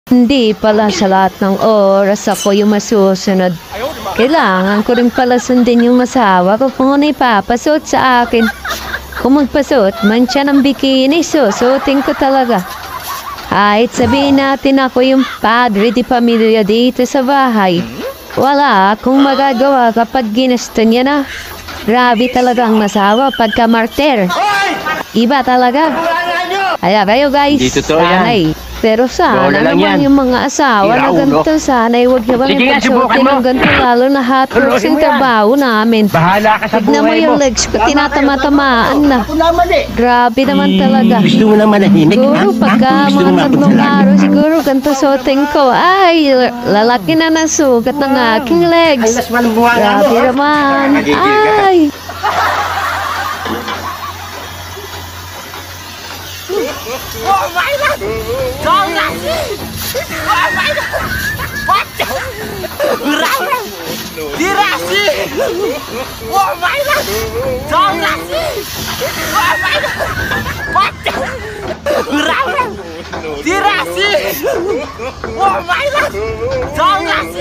Hindi pala sa lahat ng oras ako yung masusunod. Kailangan ko rin pala sundin yung asawa ko kung ano ipapasuot sa akin. Kung magpasuot man siya ng bikini, susuotin ko talaga. Kahit sabihin natin ako yung padre di pamilya dito sa bahay. Wala akong magagawa kapag ginusto niya na. Grabe talaga ang asawa pagka martir. Iba talaga. Kaya kayo guys, sanay. Pero sana naman yung mga asawa na ganito, sanay huwag niyo bang ipagsuotin ng ganito, lalo na hot rocks yung trabaho namin. Bahala ka sa Tignan mo buhay yung mo. legs ko, tinatama-tamaan na. Grabe naman talaga. Gusto mo na manahimik? Siguro pagka mga tatlong araw, siguro ganito suotin ko. Ay, lalaki na ng sugat ng aking legs. Grabe naman. Ay. Oh my God! Don't laugh! Oh my God! What the? Dirasi! Oh my God! Don't laugh! Oh my God! What the? Dirasi! Oh my God! Don't laugh!